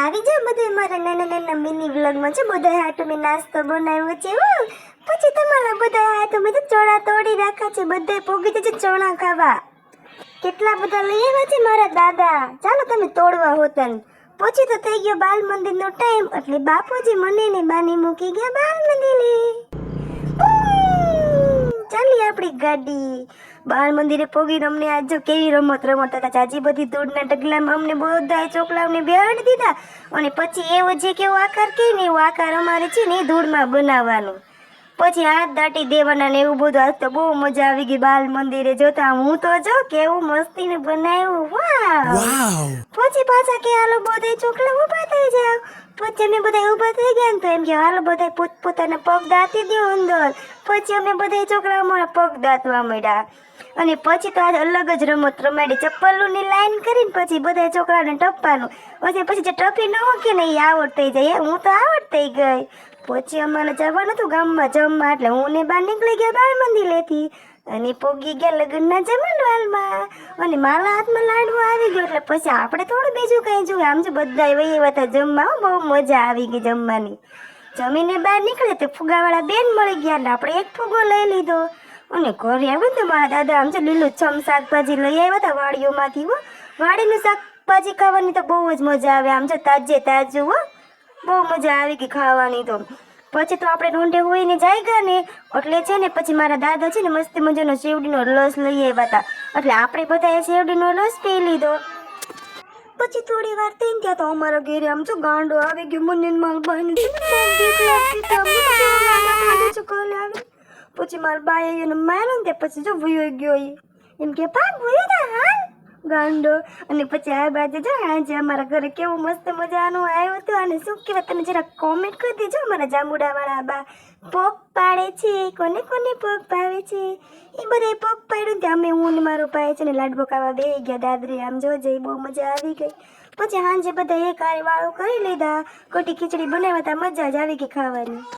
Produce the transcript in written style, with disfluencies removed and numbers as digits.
આવી જાવ બધે મારા નાના નાના મિની વ્લોગમાં છે બધા હાટુ મેં નાસ્તો બનાવ્યો છે હો. પછી તમારા બધા હાટુ મેં તો ચોળા તોડી રાખ્યા છે, બધા પોગી જશે ચોળા ખાવા. કેટલા બધા લઈ આવ્યા છે મારા દાદા, ચાલો તમે તોડવા હોતન. પછી તો થઈ ગયો બાલ મંદિરનો ટાઈમ, એટલે બાપુજી મને ને બાની મૂકી ગયા બાલ મંદિરે. ચાલી આપણી ગાડી બાળ મંદિરે પોગીને અમને આજ જો કેવી રમત રમતા હતા. ચાચી બધી ધૂળના ઢગલામાં અમને બધા ચોકલાઓને બેહાડી દીધા, અને પછી એવો જે કેવો આકાર કે ને એવો આકાર અમારે છે ને એ ધૂળમાં બનાવવાનો, પછી હાથ દાટી દેવાના ને એવું બધું. આજ તો બહુ મજા આવી ગઈ બાલ મંદિરે જોતા. હું તો જો કેવું મસ્તીને બનાવ્યું, વાહ. પછી પાછા કે હાલો બધા ચોકલા ઊભા થઈ જાવ. પછી અમે બધા ઊભા થઈ ગયા ને તો એમ કે હાલો બધા પોતપોતાના પગ દાંતી દો અંદર. પછી અમે બધા છોકરા અમારા પગ દાંતવા માંડ્યા, અને પછી તો આજ અલગ જ રમત રમાડી. ચપ્પલોની લાઈન કરીને પછી બધા છોકરાને ટપવાનું, પછી જે ટપી ન હોકે ને એ આવડ થઈ જાય. હું તો આવડ થઈ ગઈ. પછી અમારે જવાનું હતું ગામમાં જમવા, એટલે હું ને બહાર નીકળી ગયા બાળ મંદિરેથી અને પોગી ગયા લગ્નના જમણવારમાં, અને મારા હાથમાં લાડવો આવી ગયો. એટલે પછી આપણે થોડું બીજું કઈ જોયું, આમ જો બધા વહી હતા જમવા. બહુ મજા આવી ગઈ જમવાની. જમીને બહાર નીકળે તો ફુગાવાળા બેન મળી ગયા, એટલે આપણે એક ફુગો લઈ લીધો. અને ઘરે આવ્યું તો મારા દાદા આમ છે લીલું છમ શાકભાજી લઈ આવ્યા હતા વાડીઓમાંથી. હો, વાડીનું શાકભાજી ખાવાની તો બહુ જ મજા આવે, આમ જો તાજે તાજું. હો, બહુ મજા આવી ગઈ ખાવાની. તો પછી તો આપણે રોંઢે હોઈને જાય ગયા ને, એટલે છે ને પછી મારા દાદા છે ને મસ્ત મજાનો શેવડીનો રસ લઈ આવ્યા હતા, એટલે આપણે બધાએ શેવડીનો રસ પી લીધો. પછી થોડી વાર થઈને ત્યાં તો અમારા ઘેરે આમ જો ગાંડો આવી ગયો. મને મારા બાઈને પછી મારા બાએ એને માર્યો ને, પછી જો ભૂયો ગયો એમ કે ભાગ ભૂયો તા હાલ ગાંડો. અને પછી આ બાજુ જો આજે અમારા ઘરે કેવું મસ્ત મજાનું આવ્યું હતું. અને શું કહેવાય, તમે જરા કોમેન્ટ કરી દેજો. અમારા જાંબુડાવાળા બા પોક પાડે છે, કોને કોને પોક ભાવે છે એ બધા પોક પાડ્યું. ત્યાં અમે હું ને મારો ભાઈ છે ને લાડવો ખાવા બે ગયા દાદરી. આમ જોજે બહુ મજા આવી ગઈ. પછી સાંજે બધા એક હારે વાળું કરી લીધા, કઢી ખીચડી બનાવ્યા હતા, મજા જ આવી ગઈ ખાવાની.